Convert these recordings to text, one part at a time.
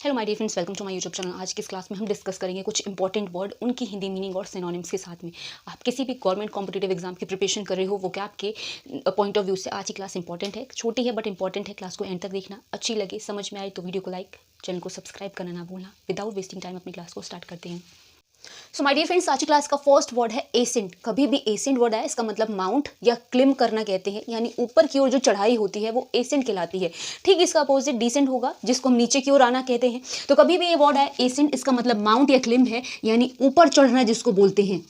Hello my dear friends, welcome to my YouTube channel. आज की इस क्लास में हम डिस्कस करेंगे कुछ इंपॉर्टेंट वर्ड, उनकी हिंदी मीनिंग और सिनोनिम्स के साथ में। आप किसी भी गवर्नमेंट कॉम्पिटिटिव एग्जाम की प्रिपरेशन कर रहे हो, वो क्या आपके पॉइंट ऑफ व्यू से आज की क्लास इंपॉर्टेंट है। छोटी है बट इंपॉर्टेंट है। क्लास को एंड तक देखना। अच्छी लगे, समझ में आए तो वीडियो को लाइक, चैनल को सब्सक्राइब करना ना भूलना। विदाउट वेस्टिंग टाइम अपनी क्लास को स्टार्ट करते हैं। सो माय डियर फ्रेंड्स, आज की क्लास का फर्स्ट वर्ड है एसेंट। कभी भी एसेंट वर्ड आए, इसका मतलब माउंट या क्लिम करना कहते हैं, यानी ऊपर की ओर जो चढ़ाई होती है वो एसेंट कहलाती है। ठीक इसका अपोजिट डिसेंट होगा, जिसको हम नीचे की ओर आना कहते हैं। तो कभी भी ये वर्ड आए एसेंट, इसका मतलब माउंट या क्लिम है, यानी ऊपर चढ़ना जिसको बोलते हैं।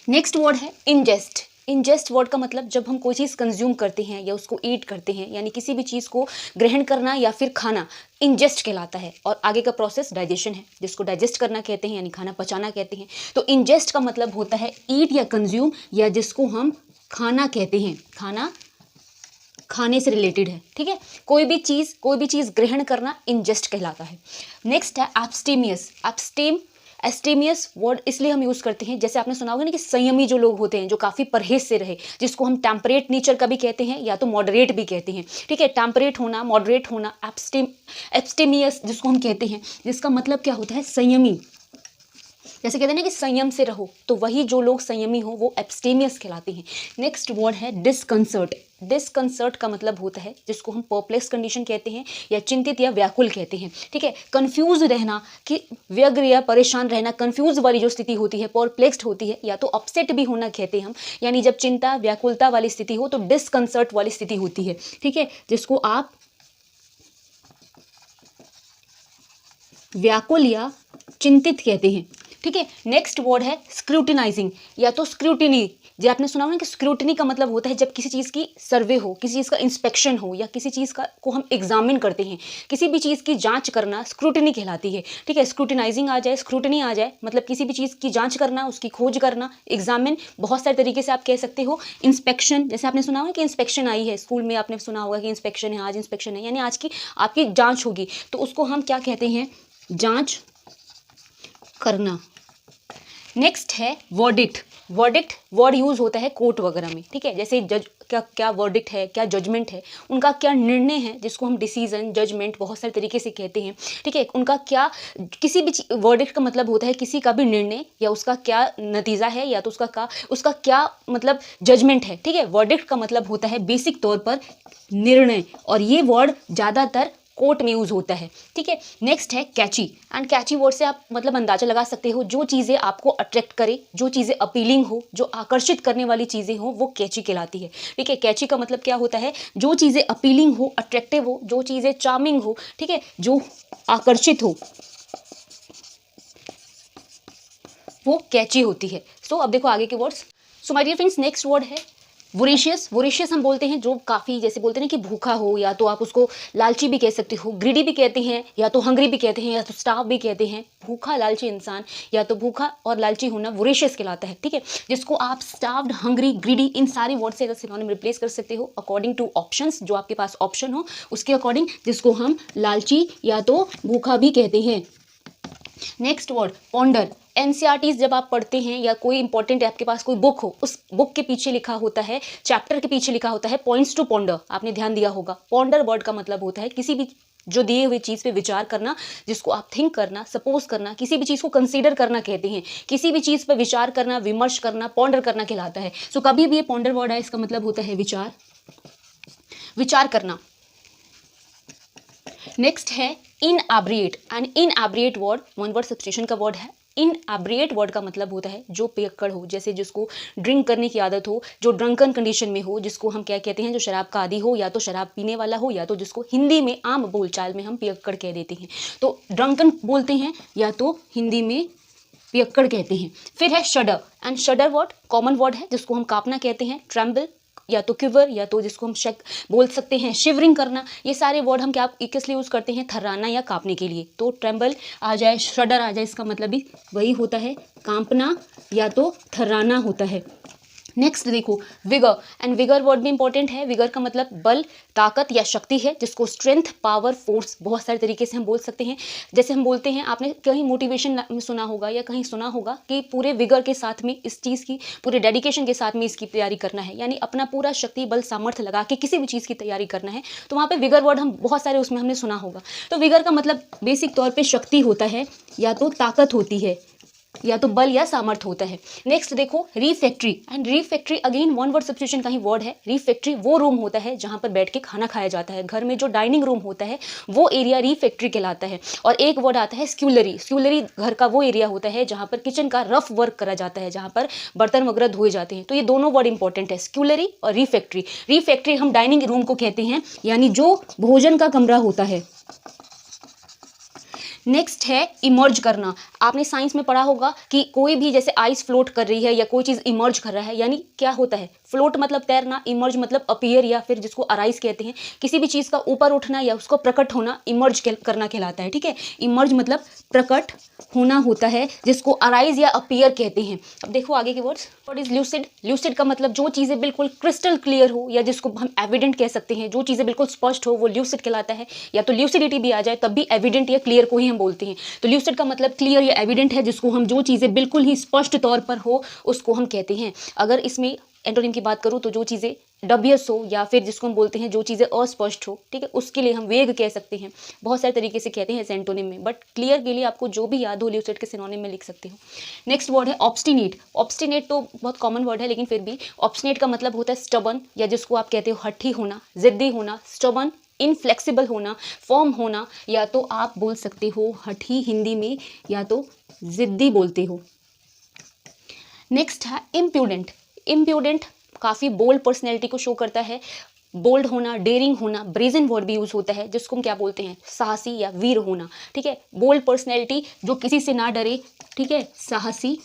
नेक्स्ट वर्ड है इंजेस्ट। इंजेस्ट वर्ड का मतलब जब हम कोई चीज़ कंज्यूम करते हैं या उसको ईट करते हैं, यानी किसी भी चीज़ को ग्रहण करना या फिर खाना, इंजेस्ट कहलाता है। और आगे का प्रोसेस डाइजेशन है, जिसको डाइजेस्ट करना कहते हैं, यानी खाना पचाना कहते हैं। तो इंजेस्ट का मतलब होता है ईट या कंज्यूम, या जिसको हम खाना कहते हैं। खाना खाने से रिलेटेड है। ठीक है, कोई भी चीज़ ग्रहण करना इंजेस्ट कहलाता है। नेक्स्ट है एब्स्टेमियस। एस्टेमियस वर्ड इसलिए हम यूज़ करते हैं, जैसे आपने सुना होगा ना कि संयमी जो लोग होते हैं, जो काफ़ी परहेज से रहे, जिसको हम टेम्परेट नेचर का भी कहते हैं या तो मॉडरेट भी कहते हैं। ठीक है, टेम्परेट होना, मॉडरेट होना, एब्स्टेमियस जिसको हम कहते हैं, जिसका मतलब क्या होता है संयमी। जैसे कहते हैं ना कि संयम से रहो, तो वही जो लोग संयमी हो वो एब्स्टेमियस कहलाते हैं। नेक्स्ट वर्ड है डिस्कंसर्ट। डिस्कंसर्ट का मतलब होता है जिसको हम परप्लेक्स कंडीशन कहते हैं या चिंतित या व्याकुल कहते हैं। ठीक है, कंफ्यूज रहना, कि व्यग्र या परेशान रहना, कंफ्यूज वाली जो स्थिति होती है, परप्लेक्स्ड होती है, या तो अपसेट भी होना कहते हैं हम, यानी जब चिंता व्याकुलता वाली स्थिति हो तो डिस्कंसर्ट वाली स्थिति होती है। ठीक है, जिसको आप व्याकुल या चिंतित कहते हैं। ठीक है, नेक्स्ट वर्ड है स्क्रूटिनाइजिंग या तो स्क्रूटिनी। जो आपने सुना होगा कि स्क्रूटिनी का मतलब होता है जब किसी चीज़ की सर्वे हो, किसी चीज़ का इंस्पेक्शन हो, या किसी चीज़ का को हम एग्जामिन करते हैं, किसी भी चीज़ की जांच करना स्क्रूटिनी कहलाती है। ठीक है, स्क्रूटिनाइजिंग आ जाए, स्क्रूटिनी आ जाए, मतलब किसी भी चीज़ की जांच करना, उसकी खोज करना, एग्जामिन, बहुत सारे तरीके से आप कह सकते हो। इंस्पेक्शन, जैसे आपने सुना होगा कि इंस्पेक्शन आई है, स्कूल में आपने सुना होगा कि इंस्पेक्शन है, आज इंस्पेक्शन है, यानी आज की आपकी जाँच होगी, तो उसको हम क्या कहते हैं, जाँच करना। नेक्स्ट है वर्डिक्ट। वर्डिक्ट वर्ड यूज होता है कोर्ट वगैरह में। ठीक है, जैसे जज क्या वर्डिक्ट है, क्या जजमेंट है, उनका क्या निर्णय है, जिसको हम डिसीजन, जजमेंट बहुत सारे तरीके से कहते हैं। ठीक है, उनका क्या, किसी भी वर्डिक्ट का मतलब होता है किसी का भी निर्णय, या उसका क्या नतीजा है, या तो उसका क्या मतलब जजमेंट है। ठीक है, वर्डिक्ट का मतलब होता है बेसिक तौर पर निर्णय, और ये वर्ड ज़्यादातर कोर्ट में यूज होता है। ठीक है, नेक्स्ट है कैची। एंड कैची वर्ड से आप मतलब अंदाजा लगा सकते हो, जो चीज़ें आपको अट्रैक्ट करे, जो चीज़ें अपीलिंग हो, जो आकर्षित करने वाली चीज़ें हो, वो कैची कहलाती है। ठीक है, कैची का मतलब क्या होता है, जो चीज़ें अपीलिंग हो, अट्रैक्टिव हो, जो चीज़ें चार्मिंग हो, ठीक है, जो आकर्षित हो, वो कैची होती है। सो अब देखो आगे के words. So my dear friends, next word है वोरेशियस। वोरेशियस हम बोलते हैं जो काफ़ी, जैसे बोलते हैं कि भूखा हो, या तो आप उसको लालची भी कह सकते हो, ग्रीडी भी कहते हैं, या तो हंग्री भी कहते हैं, या तो स्टार्व भी कहते हैं। भूखा लालची इंसान, या तो भूखा और लालची होना वोरेशियस कहलाता है। ठीक है, जिसको आप स्टार्व्ड, हंग्री, ग्रीडी, इन सारे वर्ड से सिनोनिम रिप्लेस कर सकते हो अकॉर्डिंग टू ऑप्शंस, जो आपके पास ऑप्शन हो उसके अकॉर्डिंग, जिसको हम लालची या तो भूखा भी कहते हैं। Next word ponder. एनसीईआरटीज जब आप पढ़ते हैं, या कोई इंपॉर्टेंट आपके पास कोई बुक हो, उस बुक के पीछे लिखा होता है, चैप्टर के पीछे लिखा होता है पॉइंट्स टू पॉन्डर। आपने ध्यान दिया होगा, पॉन्डर वर्ड का मतलब होता है किसी भी जो दिए हुए चीज़ पे विचार करना, जिसको आप थिंक करना, सपोज करना, किसी भी चीज़ को कंसीडर करना कहते हैं। किसी भी चीज़ पर विचार करना, विमर्श करना, पॉन्डर करना कहलाता है। सो कभी भी ये पॉन्डर वर्ड है, इसका मतलब होता है विचार करना। नेक्स्ट है inebriate. And inebriate word one word substitution का वर्ड है। इनएब्रिएट वर्ड का मतलब होता है जो पियक्कड़ हो, जैसे जिसको ड्रिंक करने की आदत हो, जो ड्रंकन कंडीशन में हो, जिसको हम क्या कहते हैं, जो शराब का आदी हो, या तो शराब पीने वाला हो, या तो जिसको हिंदी में आम बोलचाल में हम पियक्कड़ कह देते हैं। तो ड्रंकन बोलते हैं, या तो हिंदी में पियक्कड़ कहते हैं। फिर है शडर। एंड शडर वर्ड कॉमन वर्ड है, जिसको हम कांपना कहते हैं, ट्रेम्बल, या तो क्विवर, या तो जिसको हम शेक बोल सकते हैं, शिवरिंग करना। ये सारे वर्ड हम क्या किस लिए यूज़ करते हैं, थर्राना या कांपने के लिए। तो ट्रेम्बल आ जाए, शडर आ जाए, इसका मतलब भी वही होता है, कांपना या तो थर्राना होता है। नेक्स्ट देखो विगर, एंड विगर वर्ड भी इंपॉर्टेंट है। विगर का मतलब बल, ताकत या शक्ति है, जिसको स्ट्रेंथ, पावर, फोर्स बहुत सारे तरीके से हम बोल सकते हैं। जैसे हम बोलते हैं, आपने कहीं मोटिवेशन में सुना होगा या कहीं सुना होगा कि पूरे विगर के साथ में इस चीज़ की, पूरे डेडिकेशन के साथ में इसकी तैयारी करना है, यानी अपना पूरा शक्ति, बल, सामर्थ्य लगा के किसी भी चीज़ की तैयारी करना है। तो वहाँ पर विगर वर्ड हम बहुत सारे उसमें हमने सुना होगा। तो विगर का मतलब बेसिक तौर पर शक्ति होता है, या तो ताकत होती है, या तो बल या सामर्थ्य होता है। नेक्स्ट देखो refractory, and refractory again one word substitution का ही वर्ड है। रीफैक्ट्री वो रूम होता है जहां पर बैठ के खाना खाया जाता है। घर में जो डाइनिंग रूम होता है वो एरिया रीफैक्ट्री कहलाता है। और एक वर्ड आता है स्क्यूलरी। स्क्यूलरी घर का वो एरिया होता है जहां पर किचन का रफ वर्क करा जाता है, जहां पर बर्तन वगैरह धोए जाते हैं। तो ये दोनों वर्ड इंपॉर्टेंट है, स्क्यूलरी और रीफैक्ट्री। रीफैक्ट्री हम डाइनिंग रूम को कहते हैं, यानी जो भोजन का कमरा होता है। नेक्स्ट है इमर्ज करना। आपने साइंस में पढ़ा होगा कि कोई भी जैसे आइस फ्लोट कर रही है या कोई चीज़ इमर्ज कर रहा है, यानी क्या होता है, फ्लोट मतलब तैरना, इमर्ज मतलब अपीयर या फिर जिसको अराइज कहते हैं। किसी भी चीज़ का ऊपर उठना या उसको प्रकट होना इमर्ज करना कहलाता है। ठीक है, इमर्ज मतलब प्रकट होना होता है, जिसको अराइज या अपीयर कहते हैं। अब देखो आगे के words. What is lucid? Lucid का मतलब जो चीज़ें बिल्कुल क्रिस्टल क्लियर हो, या जिसको हम एविडेंट कह सकते हैं, जो चीज़ें बिल्कुल स्पष्ट हो, वो ल्यूसिड कहलाता है। या तो ल्यूसिडिटी भी आ जाए तब भी एविडेंट या क्लियर को ही हम बोलते हैं। तो ल्यूसिड का मतलब क्लियर या एविडेंट है, जिसको हम, जो चीज़ें बिल्कुल ही स्पष्ट तौर पर हो उसको हम कहते हैं। अगर इसमें एंटोनिम की बात करूँ तो जो चीज़ें डबियस हो, या फिर जिसको हम बोलते हैं जो चीज़ें अस्पष्ट हो, ठीक है, उसके लिए हम वेग कह सकते हैं। बहुत सारे तरीके से कहते हैं एंटोनिम में, बट क्लियर के लिए आपको जो भी याद हो ल्यूसिड के सिनोनिम में लिख सकते हो। नेक्स्ट वर्ड है ऑब्स्टिनेट। ऑब्स्टिनेट तो बहुत कॉमन वर्ड है, लेकिन फिर भी ऑब्स्टिनेट का मतलब होता है स्टबन, या जिसको आप कहते हो हठी होना, जिद्दी होना। स्टबन, इनफ्लेक्सिबल होना, फर्म होना, या तो आप बोल सकते हो हठी हिंदी में, या तो जिद्दी बोलते हो। नेक्स्ट है इम्प्यूडेंट। इम्प्यूडेंट काफ़ी बोल्ड पर्सनैलिटी को शो करता है। बोल्ड होना, डेयरिंग होना, ब्रेजन वर्ड भी यूज होता है, जिसको हम क्या बोलते हैं, साहसी या वीर होना। ठीक है, बोल्ड पर्सनैलिटी जो किसी से ना डरे, ठीक है, साहसी,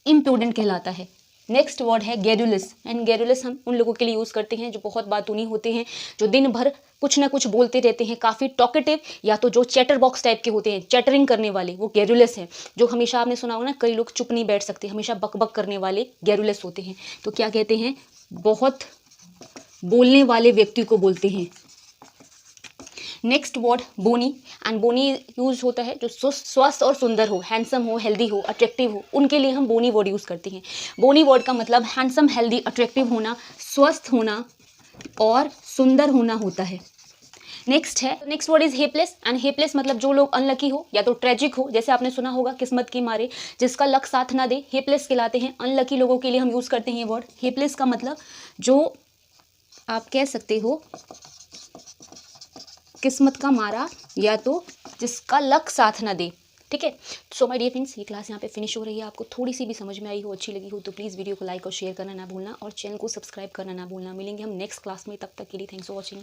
इम्प्यूडेंट कहलाता है। नेक्स्ट वर्ड है गैरुलस, एंड गैरुलस हम उन लोगों के लिए यूज़ करते हैं जो बहुत बातूनी होते हैं, जो दिन भर कुछ ना कुछ बोलते रहते हैं, काफ़ी टॉकेटिव, या तो जो चैटर बॉक्स टाइप के होते हैं, चैटरिंग करने वाले, वो गैरुलस है। जो हमेशा आपने सुना होगा ना, कई लोग चुप नहीं बैठ सकते, हमेशा बक बक करने वाले गैरुलस होते हैं। तो क्या कहते हैं, बहुत बोलने वाले व्यक्ति को बोलते हैं। Next word bonny, and bonny use होता है जो स्वस्थ और सुंदर हो, हैंडसम हो, हेल्दी हो, अट्रैक्टिव हो, उनके लिए हम बोनी वर्ड यूज़ करते हैं। बोनी वर्ड का मतलब हैंडसम, हेल्दी, अट्रैक्टिव होना, स्वस्थ होना और सुंदर होना होता है। नेक्स्ट है, नेक्स्ट वर्ड इज हेपलेस, एंड हेपलेस मतलब जो लोग अनलकी हो या तो ट्रेजिक हो, जैसे आपने सुना होगा किस्मत के मारे जिसका लक साथ ना दे, हेपलेस कहलाते हैं। अनलकी लोगों के लिए हम यूज़ करते हैं ये वर्ड। हेपलेस का मतलब जो आप कह सकते हो किस्मत का मारा, या तो जिसका लक साथ ना दे। ठीक है, सो माय डियर फ्रेंड्स, ये क्लास यहाँ पे फिनिश हो रही है। आपको थोड़ी सी भी समझ में आई हो, अच्छी लगी हो, तो प्लीज़ वीडियो को लाइक और शेयर करना ना भूलना, और चैनल को सब्सक्राइब करना ना भूलना। मिलेंगे हम नेक्स्ट क्लास में, तब तक के लिए थैंक्स फॉर वॉचिंग।